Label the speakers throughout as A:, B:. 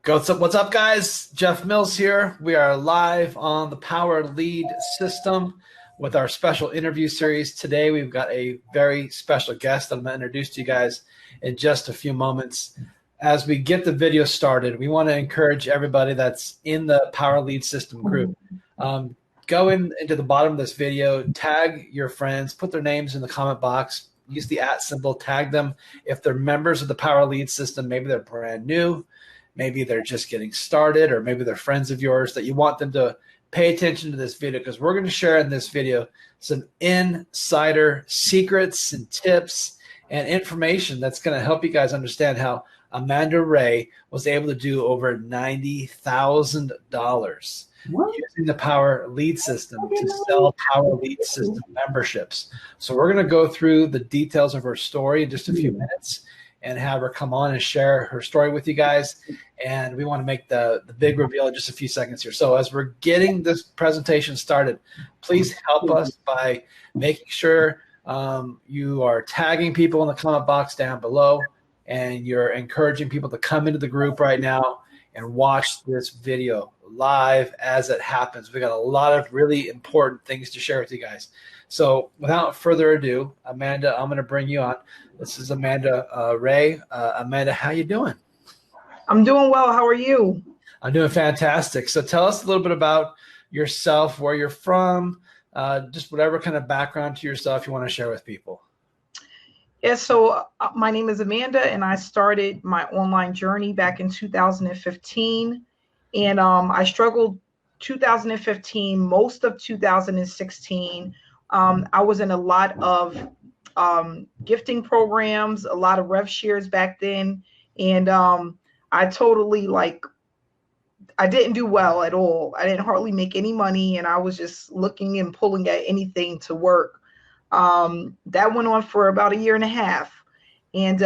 A: What's up, guys? Jeff Mills here. We are live on the Power Lead System with our special interview series. Today, we've got a very special guest that I'm going to introduce to you guys in just a few moments. As we get the video started, we want to encourage everybody that's in the Power Lead System group. Go into the bottom of this video, tag your friends, put their names in the comment box, use the @ symbol, tag them. If they're members of the Power Lead System, maybe they're brand new, maybe they're just getting started, or maybe they're friends of yours that you want them to pay attention to this video, because we're going to share in this video some insider secrets and tips and information that's going to help you guys understand how Amanda Wray was able to do over $90,000 using the Power Lead System to sell Power Lead System memberships. So we're going to go through the details of her story in just a few minutes and have her come on and share her story with you guys. And we want to make the big reveal in just a few seconds here. So as we're getting this presentation started, please help us by making sure you are tagging people in the comment box down below, and you're encouraging people to come into the group right now and watch this video live as it happens. We got a lot of really important things to share with you guys. So without further ado, Amanda, I'm going to bring you on. This is Amanda Wray. Amanda, how you doing?
B: I'm doing well. How are you?
A: I'm doing fantastic. So tell us a little bit about yourself, where you're from, just whatever kind of background to yourself you want to share with people.
B: Yeah, so my name is Amanda, and I started my online journey back in 2015. And I struggled 2015, most of 2016. I was in a lot of gifting programs, a lot of rev shares back then. And I totally I didn't do well at all. I didn't hardly make any money, and I was just looking and pulling at anything to work. That went on for about a year and a half. And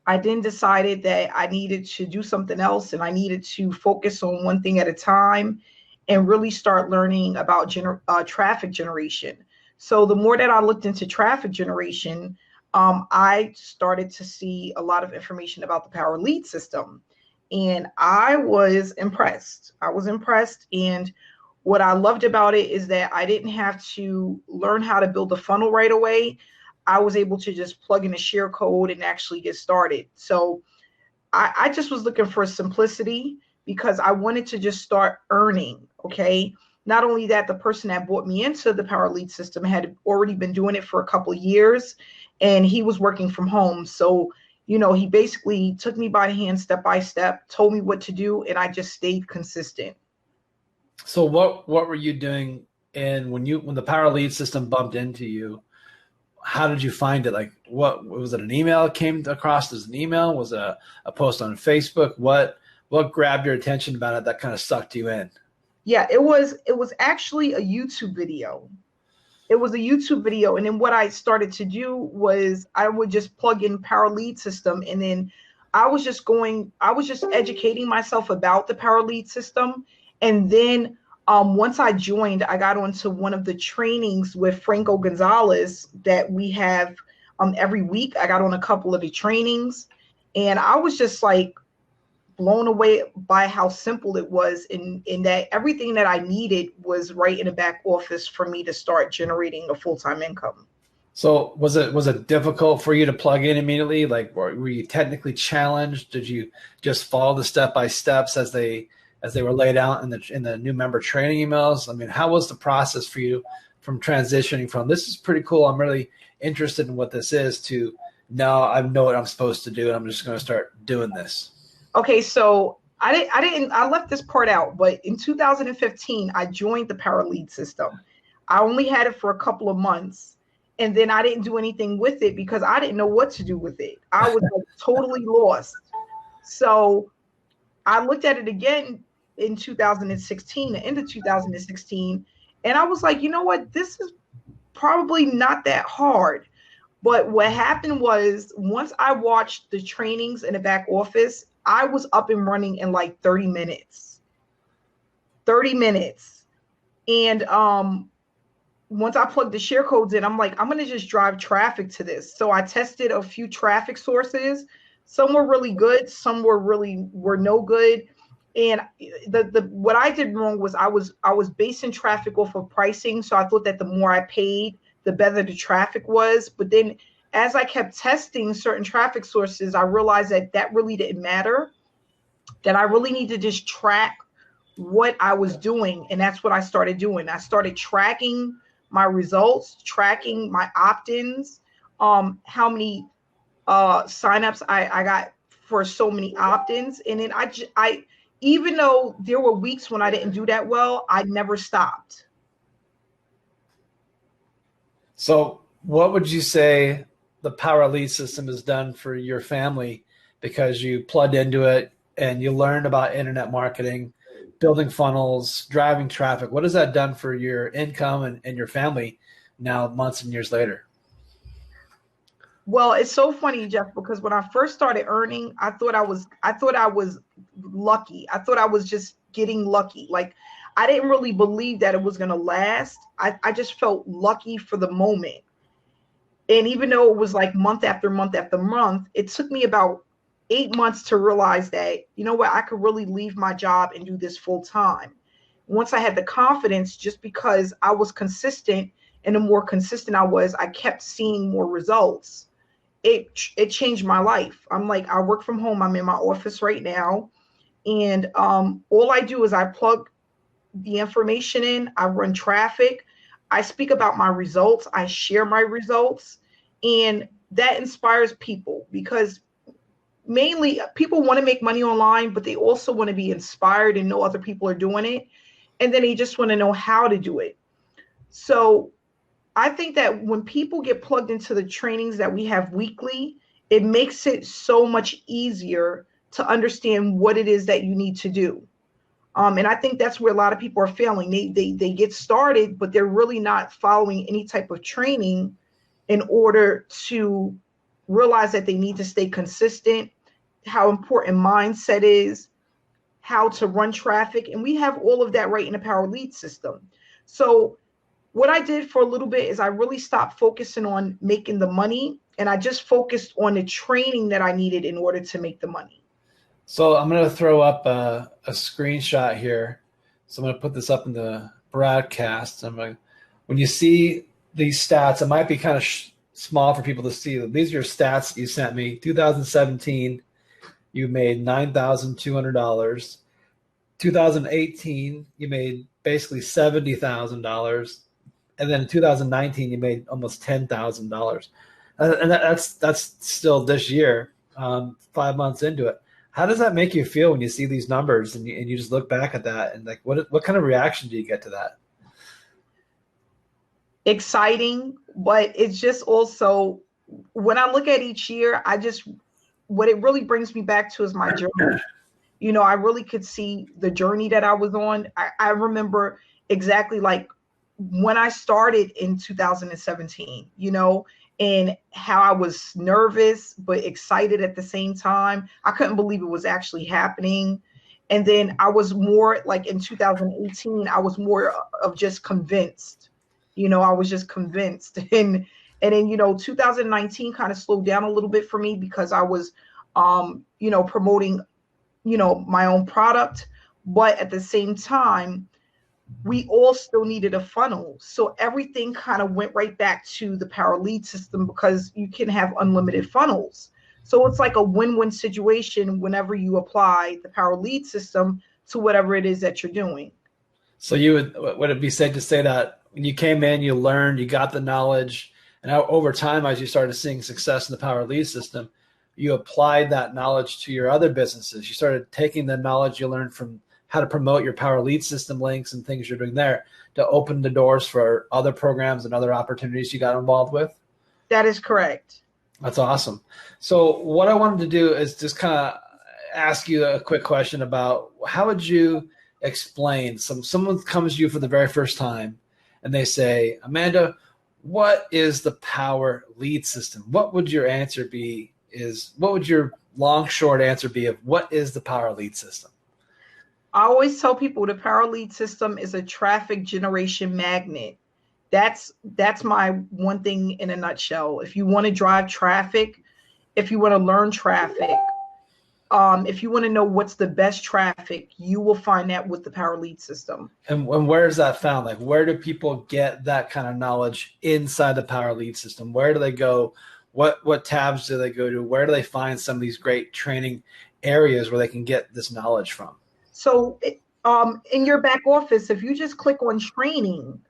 B: I then decided that I needed to do something else, and I needed to focus on one thing at a time and really start learning about traffic generation. So the more that I looked into traffic generation, I started to see a lot of information about the Power Lead System. And I was impressed. And what I loved about it is that I didn't have to learn how to build a funnel right away. I was able to just plug in a share code and actually get started. So I just was looking for simplicity because I wanted to just start earning. Okay. Not only that, the person that brought me into the Power Lead System had already been doing it for a couple of years, and he was working from home. So, he basically took me by the hand step by step, told me what to do, and I just stayed consistent.
A: So what were you doing when the Power Lead System bumped into you? How did you find it? Like, what was it? An email came across as an email? Was it a post on Facebook? What grabbed your attention about it that kind of sucked you in?
B: Yeah, it was actually a YouTube video. It was a YouTube video. And then what I started to do was I would just plug in Power Lead System. And then I was just educating myself about the Power Lead System. And then once I joined, I got onto one of the trainings with Franco Gonzalez that we have every week. I got on a couple of the trainings, and I was just blown away by how simple it was, in that everything that I needed was right in the back office for me to start generating a full-time income.
A: So was it difficult for you to plug in immediately? Like, were you technically challenged? Did you just follow the step-by-steps as they were laid out in the new member training emails? I mean, how was the process for you from transitioning from this is pretty cool, I'm really interested in what this is, to no, I know what I'm supposed to do and I'm just going to start doing this?
B: Okay, so I left this part out, but in 2015, I joined the Power Lead System. I only had it for a couple of months, and then I didn't do anything with it because I didn't know what to do with it. I was totally lost. So I looked at it again in 2016, the end of 2016, and I was like, you know what? This is probably not that hard. But what happened was, once I watched the trainings in the back office, I was up and running in 30 minutes. 30 minutes. And once I plugged the share codes in, I'm like, I'm going to just drive traffic to this. So I tested a few traffic sources Some were really good, some were no good. And the what I did wrong was I was basing traffic off of pricing. So I thought that the more I paid, the better the traffic was. But then as I kept testing certain traffic sources, I realized that that really didn't matter, that I really need to just track what I was doing. And that's what I started doing. I started tracking my results, tracking my opt-ins, how many signups I got for so many opt-ins. And then I, even though there were weeks when I didn't do that well, I never stopped.
A: So, what would you say the Power Lead system has done for your family because you plugged into it and you learned about internet marketing, building funnels, driving traffic? What has that done for your income and your family now, months and years later?
B: Well, it's so funny, Jeff, because when I first started earning, I thought I was lucky. I thought I was just getting lucky. Like I didn't really believe that it was gonna last. I just felt lucky for the moment. And even though it was like month after month after month, it took me about 8 months to realize that, you know what, I could really leave my job and do this full time. Once I had the confidence, just because I was consistent, and the more consistent I was, I kept seeing more results. It changed my life. I'm like, I work from home. I'm in my office right now. And all I do is I plug the information in, I run traffic, I speak about my results, I share my results, and that inspires people because mainly people want to make money online, but they also want to be inspired and know other people are doing it. And then they just want to know how to do it. So I think that when people get plugged into the trainings that we have weekly, it makes it so much easier to understand what it is that you need to do. And I think that's where a lot of people are failing. They get started, but they're really not following any type of training in order to realize that they need to stay consistent, how important mindset is, how to run traffic. And we have all of that right in the Power Lead system. So what I did for a little bit is I really stopped focusing on making the money, and I just focused on the training that I needed in order to make the money.
A: So I'm going to throw up a screenshot here. So I'm going to put this up in the broadcast. When you see these stats, it might be kind of small for people to see. These are your stats you sent me. 2017, you made $9,200. 2018, you made basically $70,000, and then in 2019, you made almost $10,000, and that's still this year, 5 months into it. How does that make you feel when you see these numbers and you just look back at that and like what kind of reaction do you get to that?
B: Exciting, but it's just also when I look at each year, what it really brings me back to is my journey. You know, I really could see the journey that I was on. I remember exactly like when I started in 2017, you know, and how I was nervous but excited at the same time. I couldn't believe it was actually happening. And then I was more like in 2018, I was more of just convinced. You know, I was just convinced. And then, you know, 2019 kind of slowed down a little bit for me because I was you know, promoting, you know, my own product. But at the same time, we all still needed a funnel. So everything kind of went right back to the Power Lead system because you can have unlimited funnels. So it's like a win-win situation whenever you apply the Power Lead system to whatever it is that you're doing.
A: So would it be safe to say that when you came in, you learned, you got the knowledge, and over time, as you started seeing success in the Power Lead system, you applied that knowledge to your other businesses. You started taking the knowledge you learned from how to promote your Power Lead system links and things you're doing there to open the doors for other programs and other opportunities you got involved with?
B: That is correct.
A: That's awesome. So what I wanted to do is just kind of ask you a quick question about how would you explain someone comes to you for the very first time and they say, Amanda, what is the Power Lead system? What would your answer be? What would your long, short answer be of what is the Power Lead system?
B: I always tell people the Power Lead system is a traffic generation magnet. That's my one thing in a nutshell. If you want to drive traffic if you want to learn traffic, if you want to know what's the best traffic, you will find that with the Power Lead system.
A: And where is that found? Like, where do people get that kind of knowledge inside the Power Lead system? Where do they go? What tabs do they go to? Where do they find some of these great training areas where they can get this knowledge from?
B: So in your back office, if you just click on training,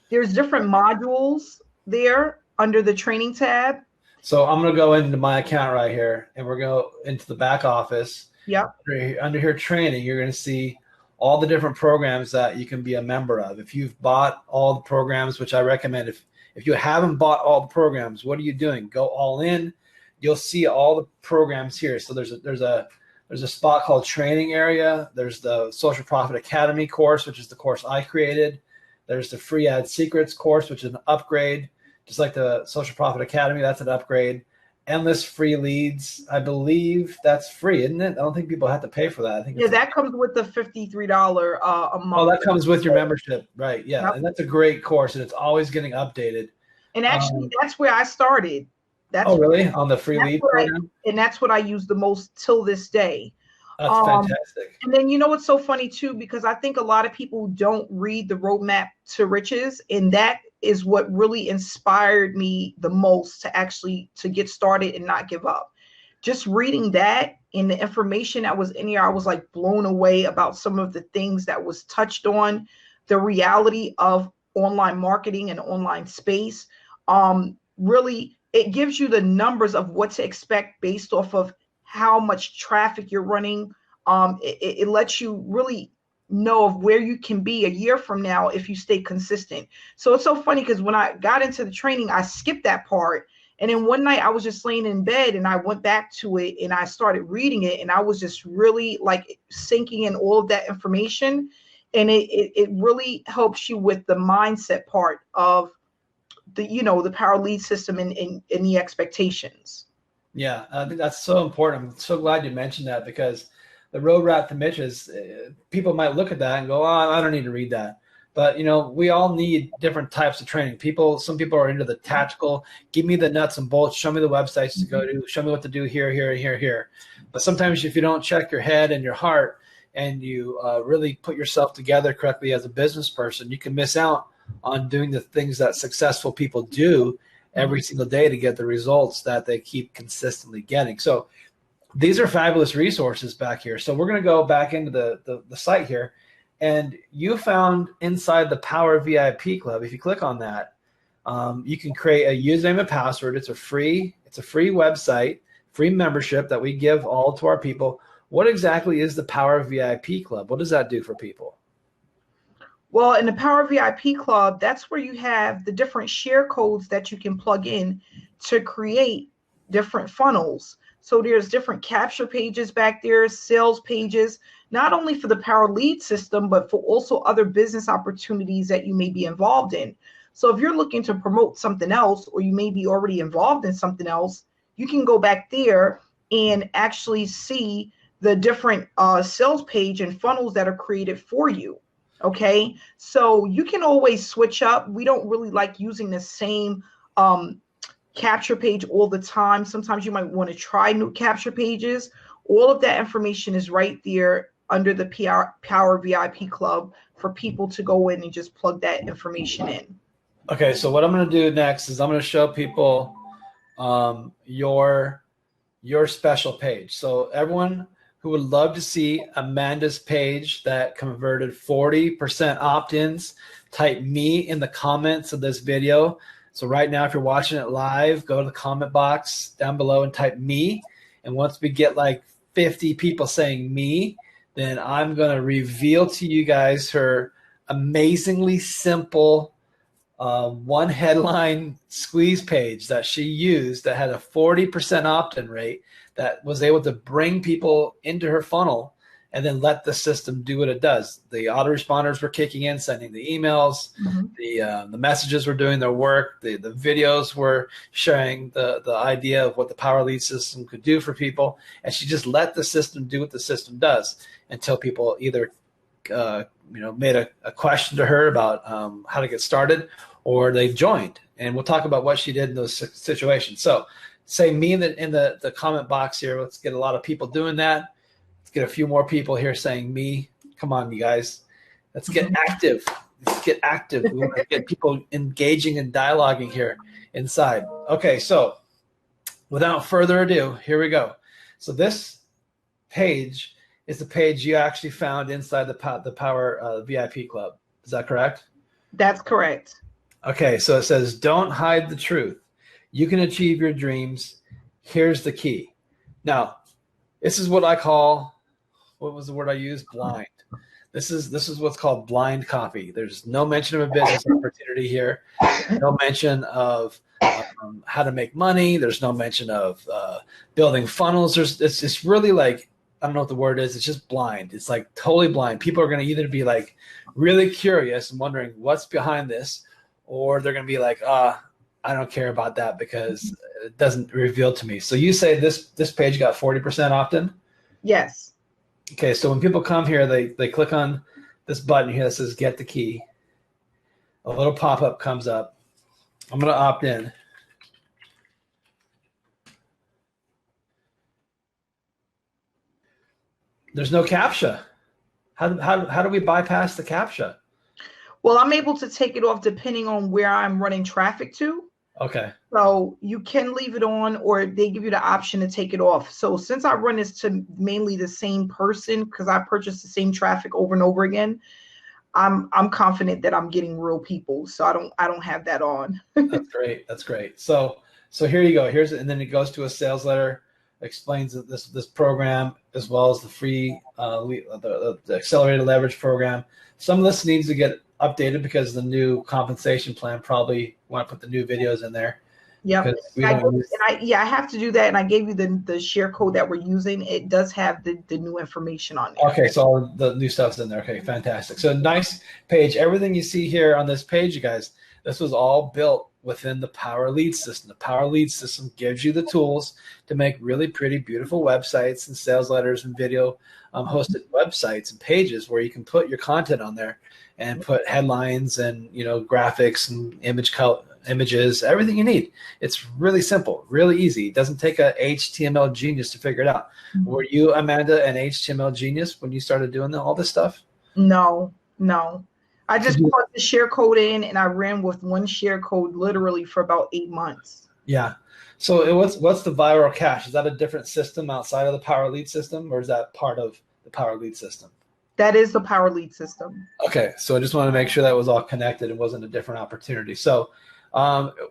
B: there's different modules there under the training tab.
A: So I'm going to go into my account right here, and we're going to go into the back office.
B: Yep.
A: Under here, training, you're going to see all the different programs that you can be a member of. If you've bought all the programs, which I recommend, if you haven't bought all the programs, what are you doing? Go all in. You'll see all the programs here. So there's a spot called training area. There's the Social Profit Academy course, which is the course I created. There's the Free Ad Secrets course, which is an upgrade. Just like the Social Profit Academy, that's an upgrade. Endless Free Leads, I believe that's free, isn't it? I don't think people have to pay for that. I think
B: that comes with the $53 a month.
A: Oh, that comes with your membership, right? Yeah, yep. And that's a great course, and it's always getting updated.
B: And actually, that's where I started.
A: Really? On the free lead program?
B: And that's what I use the most till this day.
A: That's fantastic.
B: And then what's so funny too, because I think a lot of people don't read the Roadmap to Riches, and that is what really inspired me the most to get started and not give up. Just reading that and the information that was in here, I was like blown away about some of the things that was touched on, the reality of online marketing and online space. Really, it gives you the numbers of what to expect based off of how much traffic you're running. It lets you really know of where you can be a year from now if you stay consistent. So it's so funny because when I got into the training, I skipped that part. And then one night I was just laying in bed and I went back to it and I started reading it, and I was just really like sinking in all of that information. And it really helps you with the mindset part of the Power Lead system and the expectations.
A: Yeah, I think that's so important. I'm so glad you mentioned that, because the Roadmap to Riches, people might look at that and go, "Oh, I don't need to read that." But we all need different types of training. Some people are into the tactical. Give me the nuts and bolts. Show me the websites to go to. Show me what to do here, here, here, here. But sometimes if you don't check your head and your heart, and you really put yourself together correctly as a business person, you can miss out on doing the things that successful people do every single day to get the results that they keep consistently getting. So these are fabulous resources back here. So we're going to go back into the site here, and you found inside the Power VIP Club, if you click on that, you can create a username and password. It's a free website, free membership that we give all to our people. What exactly is the Power VIP Club? What does that do for people?
B: Well, in the Power VIP Club, that's where you have the different share codes that you can plug in to create different funnels. So there's different capture pages back there, sales pages, not only for the Power Lead system, but for also other business opportunities that you may be involved in. So if you're looking to promote something else, or you may be already involved in something else, you can go back there and actually see the different sales page and funnels that are created for you. Okay, so you can always switch up. We don't really like using the same capture page all the time. Sometimes you might want to try new capture pages. All of that information is right there under the Power VIP Club for people to go in and just plug that information in.
A: Okay, so what I'm going to do next is I'm going to show people your special page. So everyone who would love to see Amanda's page that converted 40% opt-ins, type me in the comments of this video. So right now, if you're watching it live, go to the comment box down below and type me. And once we get like 50 people saying me, then I'm going to reveal to you guys her amazingly simple one headline squeeze page that she used that had a 40% opt-in rate, that was able to bring people into her funnel and then let the system do what it does. The autoresponders were kicking in, sending the emails, the messages were doing their work, the videos were sharing the idea of what the Power Lead system could do for people, and she just let the system do what the system does until people either made a question to her about how to get started, or they joined. And we'll talk about what she did in those situations. So say me in the comment box here. Let's get a lot of people doing that. Let's get a few more people here saying me. Come on, you guys. Let's get active. Let's get active. We want to get people engaging and dialoguing here inside. Okay, so without further ado, here we go. So this page is the page you actually found inside the Power VIP Club. Is that correct?
B: That's correct.
A: Okay, so it says, don't hide the truth. You can achieve your dreams. Here's the key. Now, this is what I call, what was the word I used? Blind. This is what's called blind copy. There's no mention of a business opportunity here. No mention of how to make money. There's no mention of building funnels. It's really like, I don't know what the word is. It's just blind. It's like totally blind. People are going to either be like really curious and wondering what's behind this, or they're going to be like, I don't care about that because it doesn't reveal to me. So you say this page got 40% opt-in?
B: Yes.
A: Okay, so when people come here, they click on this button here that says get the key. A little pop-up comes up. I'm going to opt in. There's no CAPTCHA. How do we bypass the CAPTCHA?
B: Well, I'm able to take it off depending on where I'm running traffic to.
A: Okay.
B: So you can leave it on, or they give you the option to take it off. So since I run this to mainly the same person, because I purchase the same traffic over and over again, I'm confident that I'm getting real people. So I don't have that on.
A: That's great. That's great. So here you go. And then it goes to a sales letter, explains this program as well as the free the accelerated leverage program. Some of this needs to get updated because the new compensation plan probably want to put the new videos in there.
B: Yeah, I have to do that, and I gave you the share code that we're using. It does have the new information on there.
A: Okay, so all the new stuff's in there. Okay, fantastic. So nice page. Everything you see here on this page, you guys, this was all built within the Power Lead system. The Power Lead system gives you the tools to make really pretty, beautiful websites and sales letters and video hosted websites and pages where you can put your content on there and put headlines and graphics and images, everything you need. It's really simple, really easy. It doesn't take a HTML genius to figure it out. Mm-hmm. Were you, Amanda, an HTML genius when you started doing all this stuff?
B: No. I just put the share code in, and I ran with one share code literally for about 8 months.
A: Yeah. So what's the viral cache? Is that a different system outside of the Power Lead system, or is that part of the Power Lead system?
B: That is the Power Lead system.
A: Okay. So I just want to make sure that was all connected. It wasn't a different opportunity. So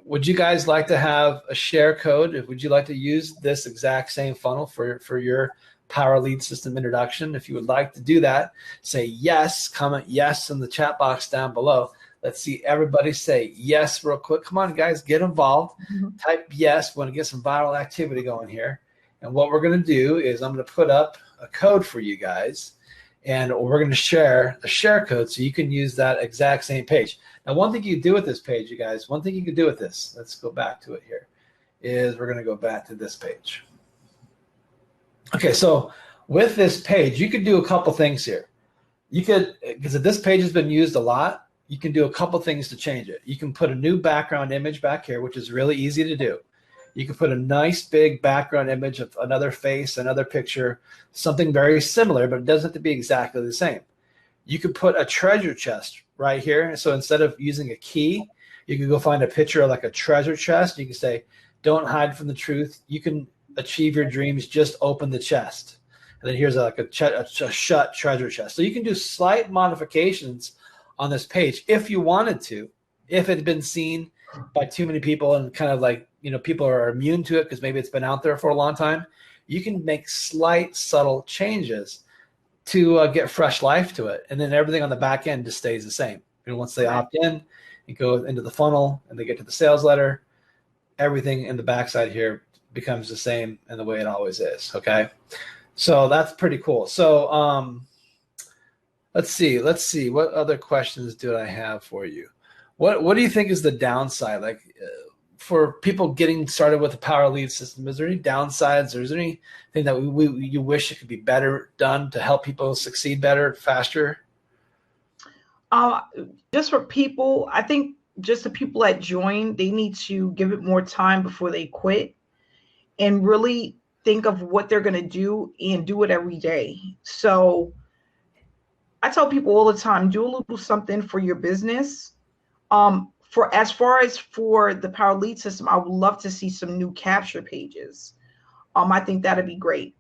A: would you guys like to have a share code? Would you like to use this exact same funnel for your Power Lead system introduction? If you would like to do that, say yes, comment yes in the chat box down below. Let's see everybody say yes real quick. Come on, guys, get involved. Mm-hmm. Type yes. We want to get some viral activity going here. And what we're going to do is I'm going to put up a code for you guys, and we're going to share the share code so you can use that exact same page. Now, one thing you can do with this page, you guys, one thing you can do with this, let's go back to it here, is we're going to go back to this page. Okay, so with this page, you could do a couple things here. You could, because this page has been used a lot, you can do a couple things to change it. You can put a new background image back here, which is really easy to do. You can put a nice big background image of another face, another picture, something very similar, but it doesn't have to be exactly the same. You could put a treasure chest right here. So instead of using a key, you can go find a picture of like a treasure chest. You can say, don't hide from the truth. You can achieve your dreams, just open the chest. And then here's a shut treasure chest. So you can do slight modifications on this page if you wanted to, if it had been seen by too many people and kind of like, people are immune to it because maybe it's been out there for a long time. You can make slight, subtle changes to get fresh life to it. And then everything on the back end just stays the same. Once they opt in and go into the funnel and they get to the sales letter, everything in the backside here becomes the same in the way it always is. Okay. So that's pretty cool. So let's see. What other questions do I have for you? What do you think is the downside? Like for people getting started with the Power Lead system, is there any downsides, or is there anything that you wish it could be better done to help people succeed better, faster?
B: Just for people, I think just the people that join, they need to give it more time before they quit. and really think of what they're going to do and do it every day. So I tell people all the time, do a little something for your business. For as far as for the Power Lead system, I would love to see some new capture pages. I think that'd be great,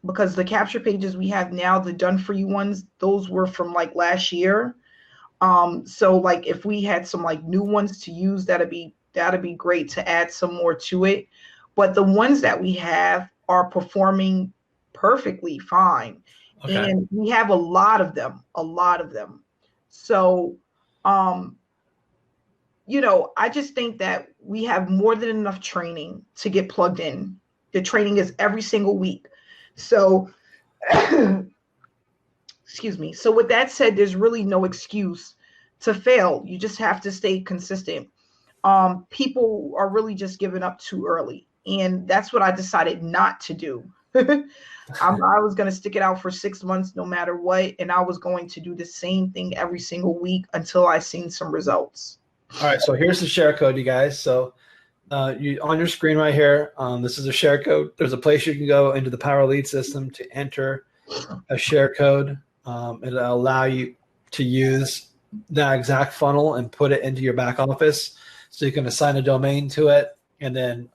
B: because the capture pages we have now, the done for you ones, those were from like last year. So like if we had some like new ones to use, that'd be great to add some more to it. But the ones that we have are performing perfectly fine.
A: Okay.
B: And we have a lot of them, a lot of them. So, I just think that we have more than enough training to get plugged in. The training is every single week. So, excuse me. So with that said, there's really no excuse to fail. You just have to stay consistent. People are really just giving up too early. And that's what I decided not to do. I was going to stick it out for 6 months no matter what. And I was going to do the same thing every single week until I seen some results.
A: All right. So here's the share code, you guys. So you on your screen right here, this is a share code. There's a place you can go into the Power Lead system to enter a share code. It'll allow you to use that exact funnel and put it into your back office. So you can assign a domain to it and then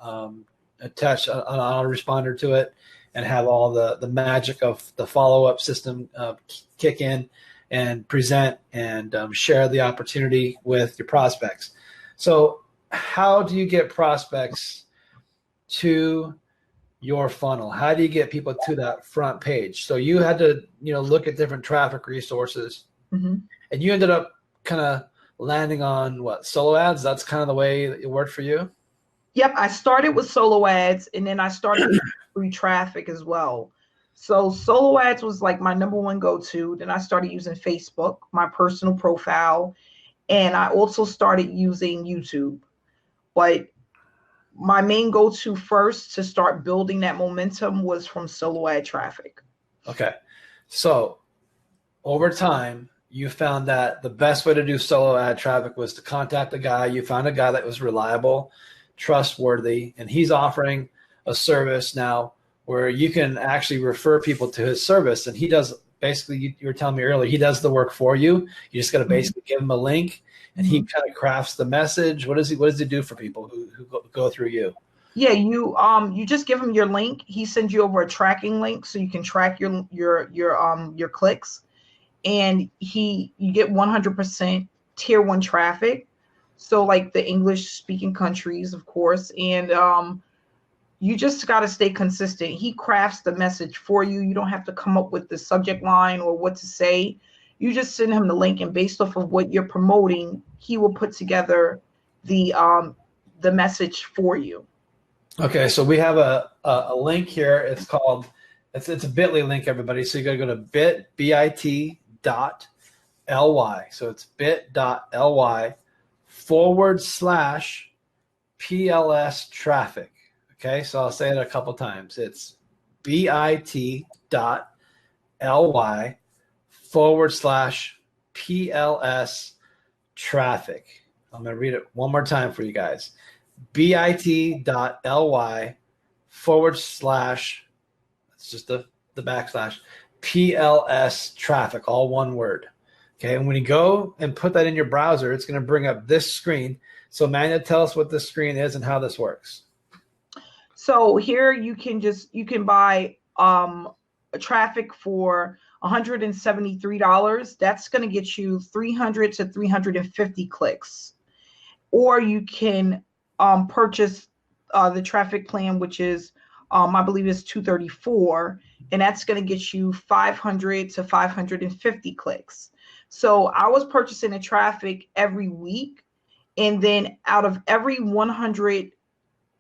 A: attach an autoresponder to it and have all the magic of the follow-up system kick in and present and share the opportunity with your prospects. So how do you get prospects to your funnel? How do you get people to that front page? So you had to, look at different traffic resources, and you ended up kind of landing on what, solo ads? That's kind of the way it worked for you?
B: Yep. I started with solo ads, and then I started with free traffic as well. So solo ads was like my number one go-to. Then I started using Facebook, my personal profile, and I also started using YouTube. But my main go-to first to start building that momentum was from solo ad traffic.
A: Okay. So over time, you found that the best way to do solo ad traffic was to contact a guy. You found a guy that was reliable, trustworthy, and he's offering a service now where you can actually refer people to his service. And he does basically, you were telling me earlier, he does the work for you. You just got to basically give him a link, and he kind of crafts the message. What does he do for people who go through you?
B: Yeah, you just give him your link. He sends you over a tracking link so you can track your clicks, and you get 100% tier 1 traffic. So like the English speaking countries, of course, and you just got to stay consistent. He crafts the message for you. You don't have to come up with the subject line or what to say. You just send him the link, and based off of what you're promoting, he will put together the message for you.
A: Okay, so we have a link here. It's called, it's a bit.ly link, everybody. So you got to go to bit.ly. So it's bit.ly/PLS traffic. Okay, so I'll say it a couple times. It's bit.ly/PLS traffic. I'm going to read it one more time for you guys. bit.ly/, it's just the backslash, PLS traffic, all one word. Okay, and when you go and put that in your browser, it's going to bring up this screen. So Amanda, tell us what this screen is and how this works.
B: So here you can buy a traffic for $173. That's going to get you 300 to 350 clicks. Or you can purchase the traffic plan, which is I believe is $234, and that's going to get you 500 to 550 clicks. So I was purchasing the traffic every week, and then out of every 100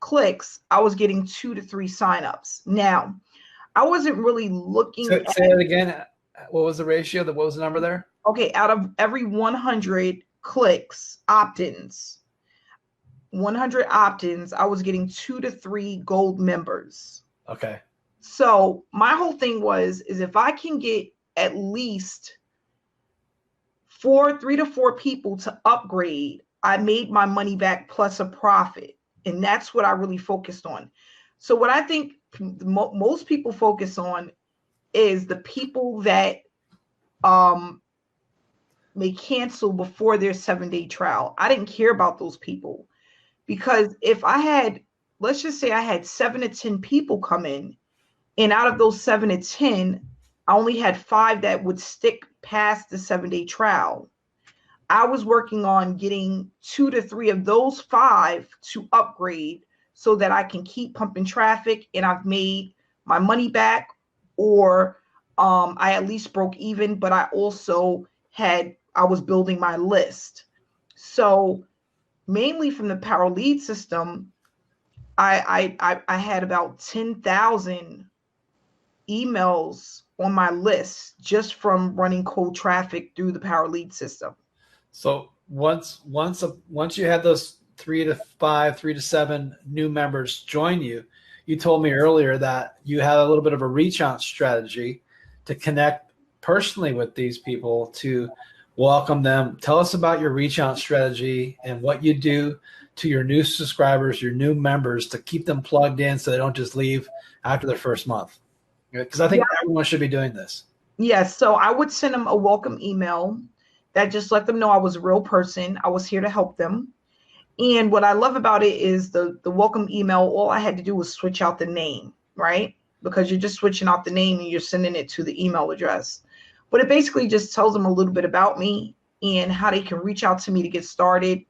B: clicks, I was getting 2 to 3 signups. Now, I wasn't really looking
A: at. Say that again. What was the ratio? What was the number there?
B: Okay, out of every 100 clicks, opt-ins, 100 opt-ins, I was getting 2 to 3 gold members.
A: Okay.
B: So my whole thing is if I can get at least 3 to 4 people to upgrade, I made my money back plus a profit. And that's what I really focused on. So what I think most people focus on is the people that may cancel before their 7-day trial. I didn't care about those people, because if I had, let's just say I had 7 to 10 people come in, and out of those 7 to 10, I only had 5 that would stick past the 7-day trial. I was working on getting 2 to 3 of those 5 to upgrade so that I can keep pumping traffic and I've made my money back, or I at least broke even, but I also I was building my list. So mainly from the Power Lead system, I had about 10,000 emails on my list just from running cold traffic through the Power Lead system.
A: So once you had those 3 to 5, 3 to 7 new members join you, you told me earlier that you had a little bit of a reach out strategy to connect personally with these people, to welcome them. Tell us about your reach out strategy and what you do to your new subscribers, your new members, to keep them plugged in so they don't just leave after their first month. Because I think everyone should be doing this.
B: Yes. So I would send them a welcome email that just let them know I was a real person. I was here to help them. And what I love about it is the welcome email, all I had to do was switch out the name, right? Because you're just switching out the name and you're sending it to the email address. But it basically just tells them a little bit about me and how they can reach out to me to get started.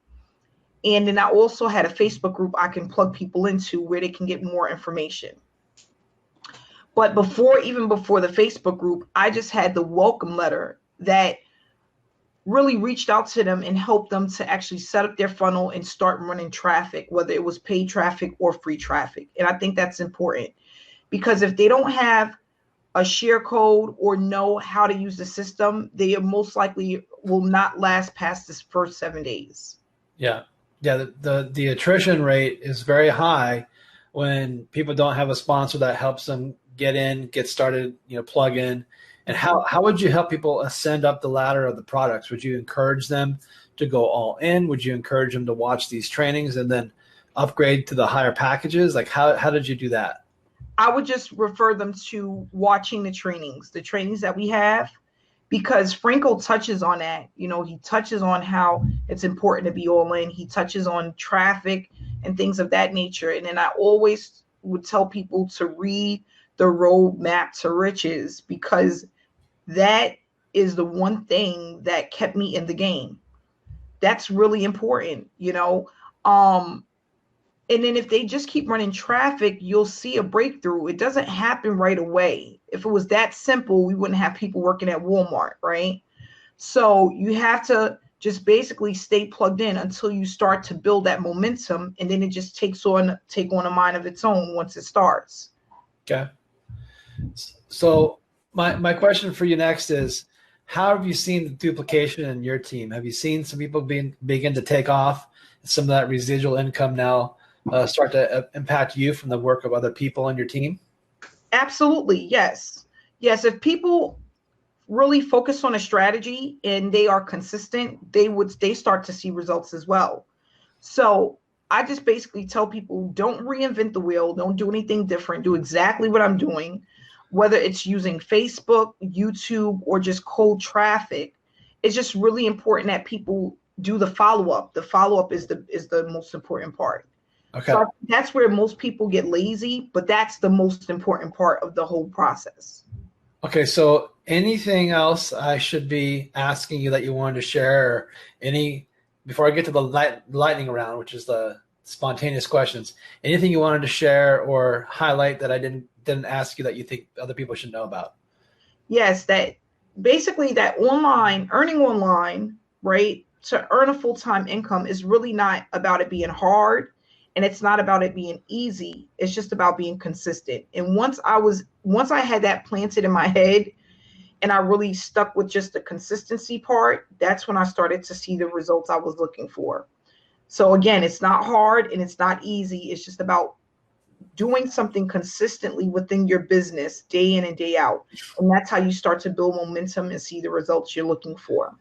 B: And then I also had a Facebook group I can plug people into where they can get more information. But even before the Facebook group, I just had the welcome letter that really reached out to them and helped them to actually set up their funnel and start running traffic, whether it was paid traffic or free traffic. And I think that's important, because if they don't have a share code or know how to use the system, they most likely will not last past this first 7 days.
A: Yeah. The attrition rate is very high when people don't have a sponsor that helps them get started, plug in. And how would you help people ascend up the ladder of the products? Would you encourage them to go all in? Would you encourage them to watch these trainings and then upgrade to the higher packages? Like how did you do that?
B: I would just refer them to watching the trainings that we have, because Franco touches on that. He touches on how it's important to be all in. He touches on traffic and things of that nature. And then I always would tell people to read the roadmap to riches, because that is the one thing that kept me in the game. That's really important, and then if they just keep running traffic, you'll see a breakthrough. It doesn't happen right away. If it was that simple, we wouldn't have people working at Walmart, right? So you have to just basically stay plugged in until you start to build that momentum, and then it just take on a mind of its own once it starts.
A: Okay. So my question for you next is, how have you seen the duplication in your team? Have you seen some people begin to take off, some of that residual income now start to impact you from the work of other people on your team?
B: Absolutely. Yes. If people really focus on a strategy and they are consistent, they start to see results as well. So I just basically tell people, don't reinvent the wheel. Don't do anything different. Do exactly what I'm doing, whether it's using Facebook, YouTube, or just cold traffic. It's just really important that people do the follow-up. The follow-up is the most important part.
A: Okay.
B: So that's where most people get lazy, but that's the most important part of the whole process.
A: Okay. So anything else I should be asking you that you wanted to share, or before I get to the lightning round, which is the spontaneous questions, anything you wanted to share or highlight that I didn't ask you that you think other people should know about?
B: Yes, that basically that earning online, right, to earn a full-time income is really not about it being hard, and it's not about it being easy. It's just about being consistent. And once I had that planted in my head and I really stuck with just the consistency part, that's when I started to see the results I was looking for. So again, it's not hard and it's not easy. It's just about doing something consistently within your business day in and day out. And that's how you start to build momentum and see the results you're looking for.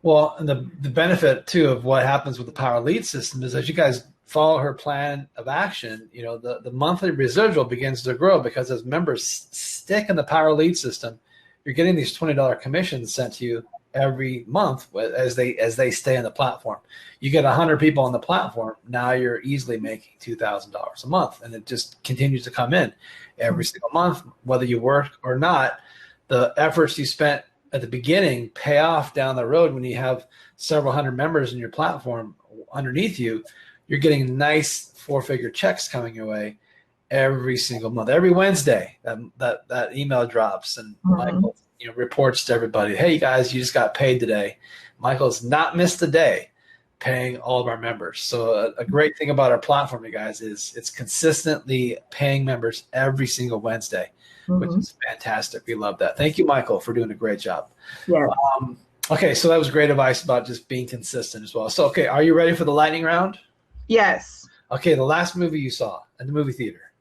A: Well, and the benefit too of what happens with the Power Lead system is, as you guys follow her plan of action, the monthly residual begins to grow, because as members stick in the Power Lead system, you're getting these $20 commissions sent to you every month as they stay on the platform. You get 100 people on the platform, now you're easily making $2,000 a month, and it just continues to come in every single month, whether you work or not. The efforts you spent at the beginning pay off down the road when you have several hundred members in your platform underneath you. You're getting nice 4-figure checks coming your way every single month. Every Wednesday, that email drops, and Michael reports to everybody, hey, you guys, you just got paid today. Michael's not missed a day paying all of our members. So a great thing about our platform, you guys, is it's consistently paying members every single Wednesday, which is fantastic. We love that. Thank you, Michael, for doing a great job.
B: Yeah.
A: Okay, so that was great advice about just being consistent as well. So, okay, are you ready for the lightning round?
B: Yes.
A: Okay, the last movie you saw at the movie theater.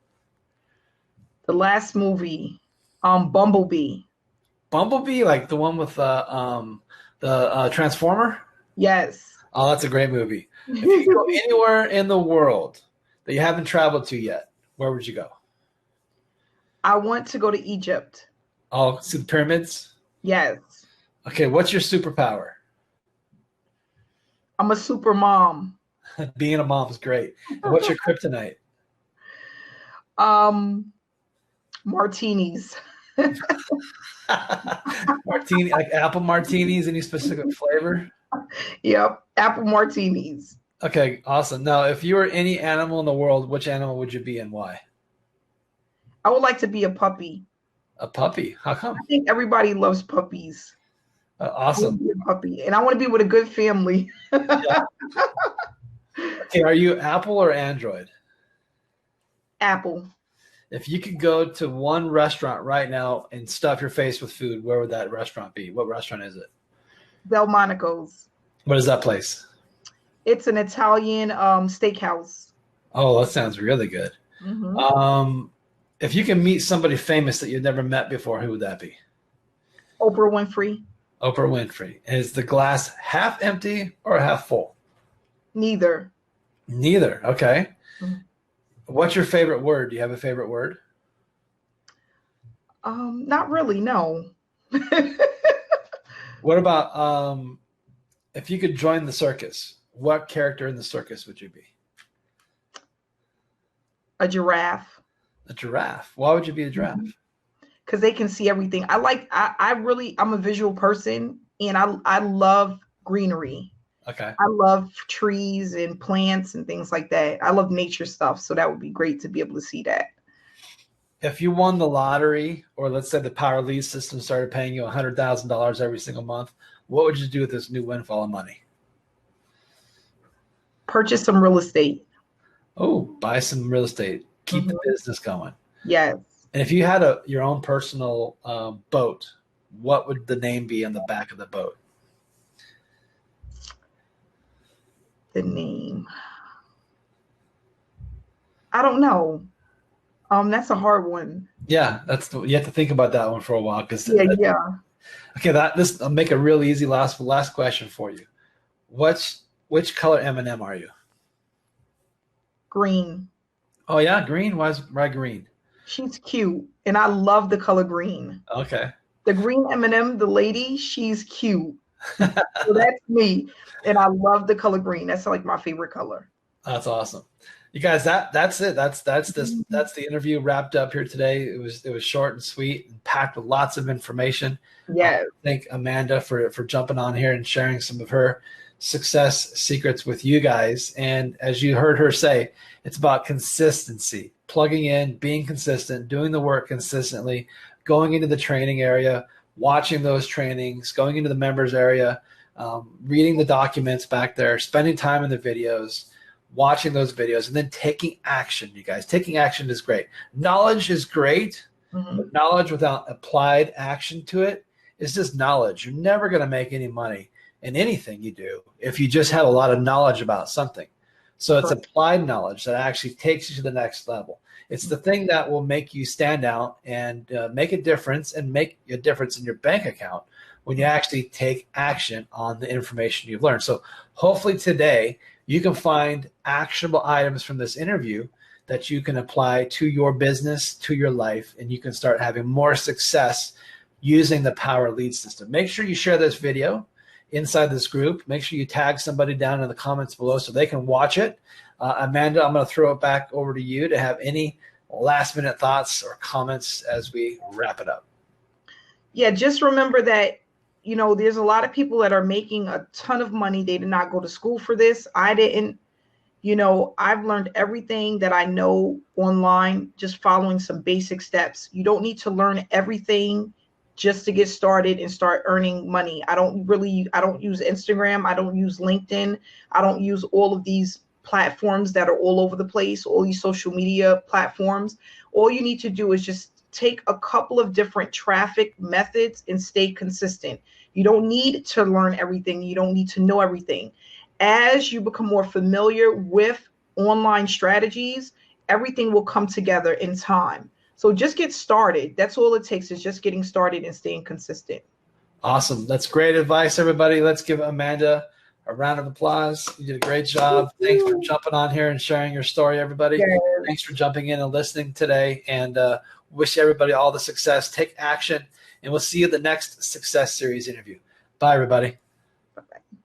B: The last movie, Bumblebee.
A: Bumblebee, like the one with the Transformer?
B: Yes.
A: Oh, that's a great movie. If you could go anywhere in the world that you haven't traveled to yet, where would you go?
B: I want to go to Egypt.
A: Oh, see the pyramids?
B: Yes.
A: Okay, what's your superpower?
B: I'm a super mom.
A: Being a mom is great. And what's your kryptonite?
B: Martinis.
A: Martini, like apple martinis, any specific flavor?
B: Yep, apple martinis.
A: Okay, awesome. Now, if you were any animal in the world, which animal would you be and why?
B: I would like to be a puppy.
A: A puppy? How come?
B: I think everybody loves puppies.
A: Awesome.
B: I want to be a puppy, and I want to be with a good family.
A: Yeah. Okay, are you Apple or Android?
B: Apple.
A: If you could go to one restaurant right now and stuff your face with food, where would that restaurant be? What restaurant is it?
B: Delmonico's.
A: What is that place?
B: It's an Italian steakhouse.
A: Oh, that sounds really good. If you can meet somebody famous that you've never met before, who would that be?
B: Oprah Winfrey.
A: Oprah Winfrey. Is the glass half empty or half full?
B: Neither.
A: Neither. Okay. What's your favorite word? Do you have a favorite word?
B: Not really, no.
A: What about if you could join the circus, what character in the circus would you be?
B: A giraffe.
A: A giraffe. Why would you be a giraffe?
B: Because they can see everything. I'm a visual person, and I love greenery.
A: Okay.
B: I love trees and plants and things like that. I love nature stuff. So that would be great to be able to see that.
A: If you won the lottery, or let's say the Power Lead system started paying you $100,000 every single month, what would you do with this new windfall of money?
B: Purchase some real estate.
A: Oh, buy some real estate. Keep the business going.
B: Yes.
A: And if you had your own personal boat, what would the name be on the back of the boat?
B: The name. I don't know. That's a hard one.
A: Yeah, you have to think about that one for a while.
B: Yeah.
A: Okay, I'll make a real easy last question for you. Which color M&M are you?
B: Green.
A: Oh yeah, green. Why green?
B: She's cute, and I love the color green.
A: Okay.
B: The green M&M, the lady, she's cute. So that's me, and I love the color green. That's like my favorite color.
A: That's awesome. You guys, that's it. That's the interview wrapped up here today. It was short and sweet and packed with lots of information.
B: Yeah.
A: Thank Amanda for jumping on here and sharing some of her success secrets with you guys. And as you heard her say, it's about consistency, plugging in, being consistent, doing the work consistently, going into the training area, watching those trainings, going into the members area, reading the documents back there, spending time in the videos, watching those videos, and then taking action. You guys, taking action is great. Knowledge is great, but knowledge without applied action to it is just knowledge. You're never going to make any money in anything you do if you just have a lot of knowledge about something. So it's applied knowledge that actually takes you to the next level. It's the thing that will make you stand out and make a difference, and make a difference in your bank account when you actually take action on the information you've learned. So hopefully today you can find actionable items from this interview that you can apply to your business, to your life, and you can start having more success using the Power Lead system. Make sure you share this video inside this group. Make sure you tag somebody down in the comments below so they can watch it. Amanda, I'm going to throw it back over to you to have any last minute thoughts or comments as we wrap it up.
B: Yeah, just remember that, you know, there's a lot of people that are making a ton of money. They did not go to school for this. I didn't. You know, I've learned everything that I know online, just following some basic steps. You don't need to learn everything just to get started and start earning money. I don't use Instagram. I don't use LinkedIn. I don't use all of these platforms that are all over the place, all these social media platforms. All you need to do is just take a couple of different traffic methods and stay consistent. You don't need to learn everything. You don't need to know everything. As you become more familiar with online strategies, everything will come together in time. So just get started. That's all it takes, is just getting started and staying consistent.
A: Awesome. That's great advice, everybody. Let's give Amanda a round of applause. You did a great job. Thanks for jumping on here and sharing your story, everybody.
B: Yes.
A: Thanks for jumping in and listening today, and wish everybody all the success. Take action, and we'll see you in the next Success Series interview. Bye, everybody.
B: Bye-bye.